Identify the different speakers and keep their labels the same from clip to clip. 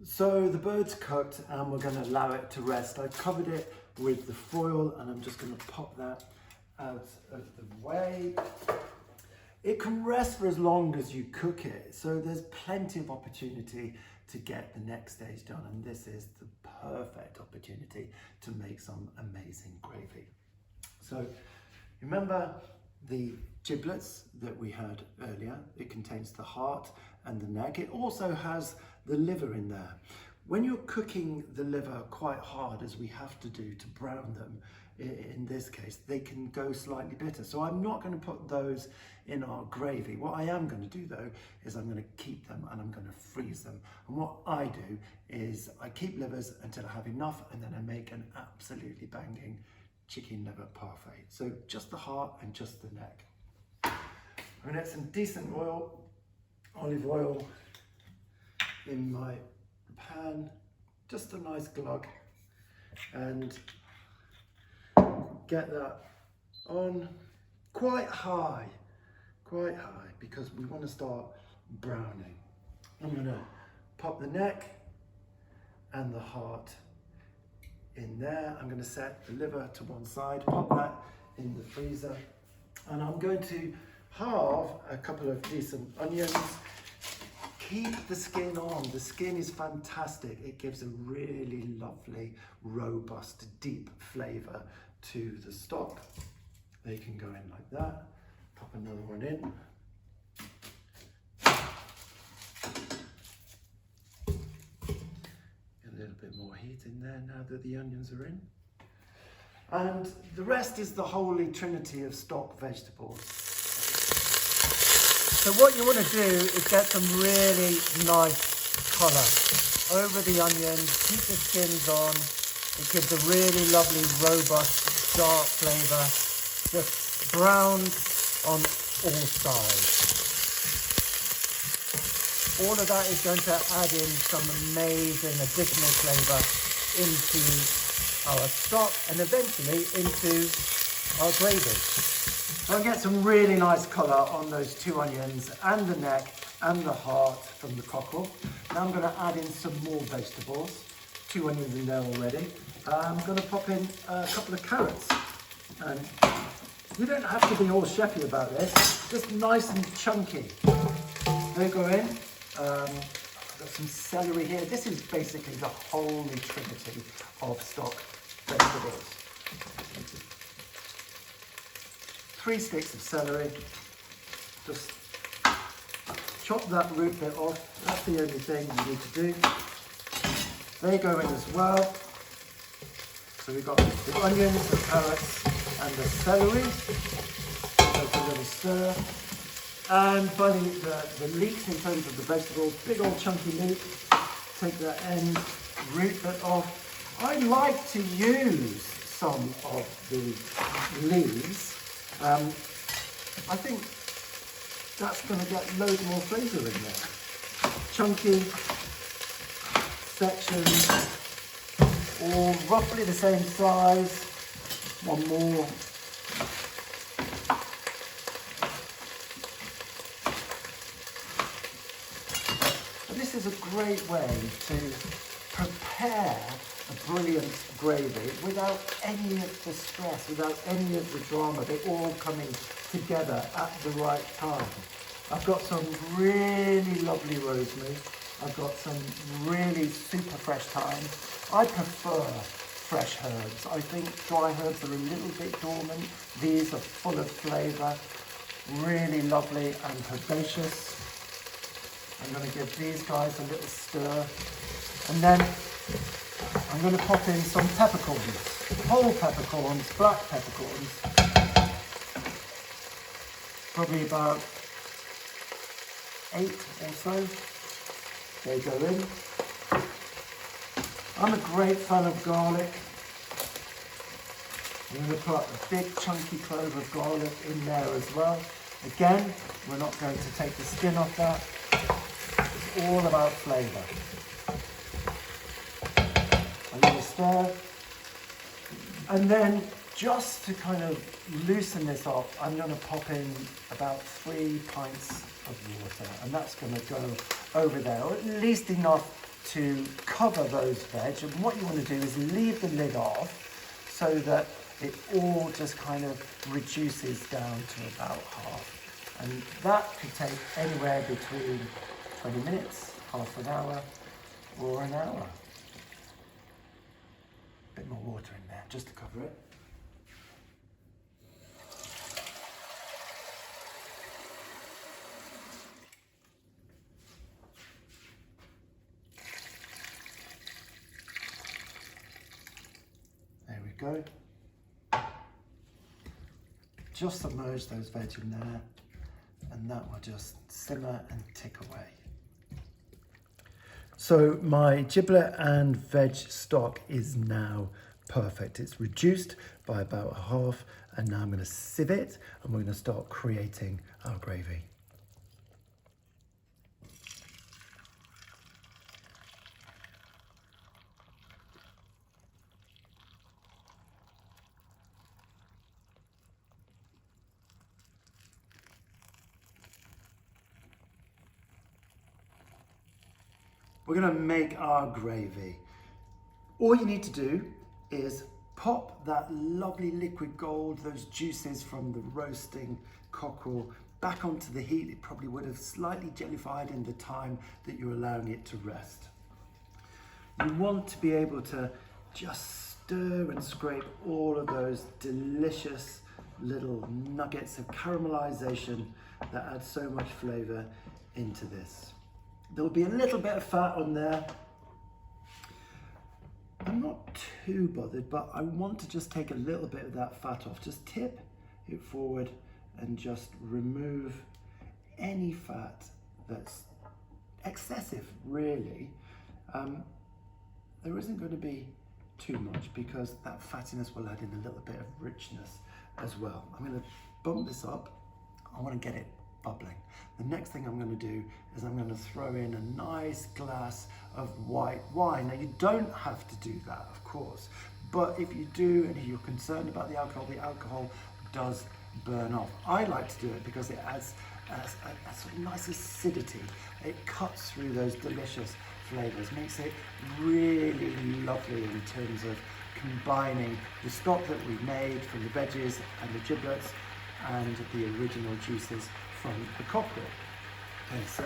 Speaker 1: So the bird's cooked and we're going to allow it to rest. I've covered it with the foil and I'm just going to pop that out of the way. It can rest for as long as you cook it, so there's plenty of opportunity to get the next stage done, and this is the perfect opportunity to make some amazing gravy. So remember the giblets that we had earlier? It contains the heart and the neck. It also has the liver in there. When you're cooking the liver quite hard, as we have to do to brown them, in this case, they can go slightly bitter. So I'm not going to put those in our gravy. What I am going to do though, is I'm going to keep them and I'm going to freeze them. And what I do is I keep livers until I have enough, and then I make an absolutely banging chicken liver parfait. So just the heart and just the neck. I'm going to get some decent oil, olive oil, in my pan, just a nice glug, and get that on quite high, because we want to start browning. I'm going to pop the neck and the heart in there. I'm going to set the liver to one side, pop that in the freezer, and I'm going to halve a couple of decent onions. Keep the skin on. The skin is fantastic. It gives a really lovely, robust, deep flavour to the stock. They can go in like that. Pop another one in. Get a little bit more heat in there now that the onions are in. And the rest is the holy trinity of stock vegetables. So what you want to do is get some really nice colour over the onions. Keep the skins on. It gives a really lovely, robust, dark flavour. Just brown on all sides. All of that is going to add in some amazing additional flavour into our stock and eventually into our gravy. I'll get some really nice colour on those two onions and the neck and the heart from the cockerel. Now I'm going to add in some more vegetables. 2 onions in there already. I'm going to pop in a couple of carrots. And you don't have to be all chefy about this, just nice and chunky. They go in. I've got some celery here. This is basically the holy trinity of stock vegetables. 3 sticks of celery. Just chop that root bit off. That's the only thing you need to do. They go in as well. So we've got the onions, the carrots, and the celery. Take a little stir. And finally, the leeks in terms of the vegetables. Big old chunky leek. Take that end root bit off. I like to use some of the leaves. I think that's going to get loads more flavour in there. Chunky sections, all roughly the same size. One more. And this is a great way to prepare a brilliant gravy without any of the stress, without any of the drama. They're all coming together at the right time. I've got some really lovely rosemary. I've got some really super fresh thyme. I prefer fresh herbs. I think dry herbs are a little bit dormant. These are full of flavour, really lovely and herbaceous. I'm going to give these guys a little stir. And then I'm going to pop in some peppercorns, whole peppercorns, black peppercorns. Probably about 8 or so. They go in. I'm a great fan of garlic. I'm going to put a big chunky clove of garlic in there as well. Again, we're not going to take the skin off that. It's all about flavour. A little stir. And then just to kind of loosen this off, I'm going to pop in about 3 pints of water, and that's going to go over there, or at least enough to cover those veg, and what you want to do is leave the lid off so that it all just kind of reduces down to about half. And that could take anywhere between 20 minutes, half an hour, or an hour. A bit more water in there just to cover it. There we go. Just submerge those veg in there, and that will just simmer and tick away. So my giblet and veg stock is now perfect. It's reduced by about half, and now I'm going to sieve it and we're going to start creating our gravy. We're going to make our gravy. All you need to do is pop that lovely liquid gold, those juices from the roasting cockerel, back onto the heat. It probably would have slightly jellified in the time that you're allowing it to rest. You want to be able to just stir and scrape all of those delicious little nuggets of caramelization that add so much flavor into this. There'll be a little bit of fat on there. I'm not too bothered, but I want to just take a little bit of that fat off. Just tip it forward and just remove any fat that's excessive, really. There isn't going to be too much because that fattiness will add in a little bit of richness as well. I'm going to bump this up. I want to get it bubbling. The next thing I'm going to do is I'm going to throw in a nice glass of white wine. Now you don't have to do that, of course, but if you do and you're concerned about the alcohol does burn off. I like to do it because it adds a sort of nice acidity. It cuts through those delicious flavors, makes it really lovely in terms of combining the stock that we made from the veggies and the giblets and the original juices from the cockerel. Okay, so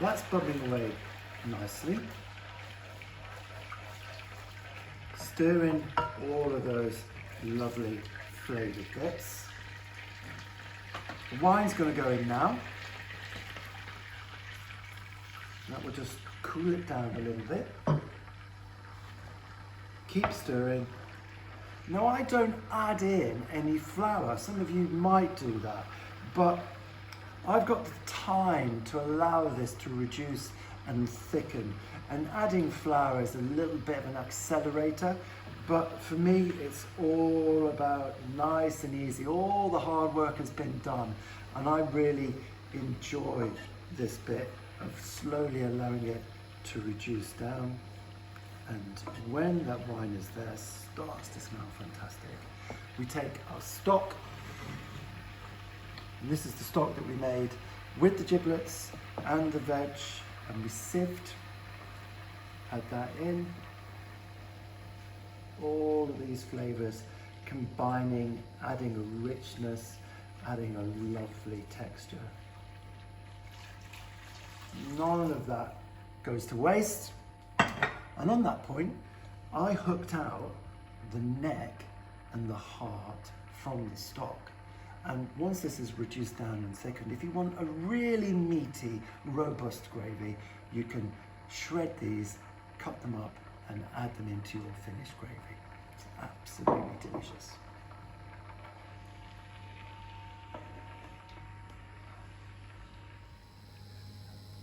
Speaker 1: that's bubbling away nicely. Stir in all of those lovely flavoured bits. The wine's going to go in now. That will just cool it down a little bit. Keep stirring. Now I don't add in any flour. Some of you might do that, but I've got the time to allow this to reduce and thicken, and adding flour is a little bit of an accelerator, but for me it's all about nice and easy. All the hard work has been done, and I really enjoy this bit of slowly allowing it to reduce down, and when that wine is there, starts to smell fantastic. We take our stock, and this is the stock that we made with the giblets and the veg, and we sieved, add that in. All of these flavors combining, adding a richness, adding a lovely texture. None of that goes to waste. And on that point, I hooked out the neck and the heart from the stock. And once this is reduced down and thickened, if you want a really meaty, robust gravy, you can shred these, cut them up, and add them into your finished gravy. It's absolutely delicious.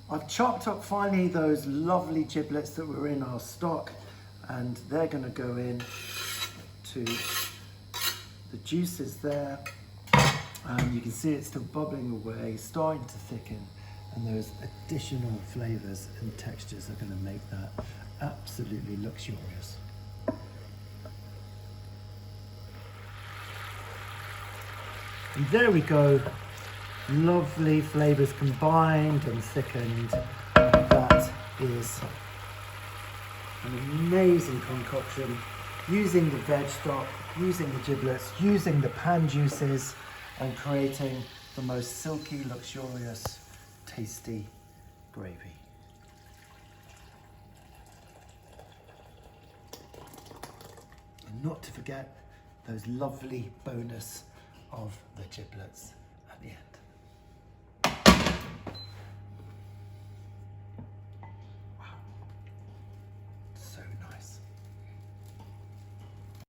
Speaker 1: I've chopped up finally those lovely giblets that were in our stock, and they're going to go in to the juices there. You can see it's still bubbling away, starting to thicken, and those additional flavors and textures are going to make that absolutely luxurious. And there we go. Lovely flavors combined and thickened. That is an amazing concoction using the veg stock, using the giblets, using the pan juices, and creating the most silky, luxurious, tasty gravy. And not to forget those lovely bonus of the giblets.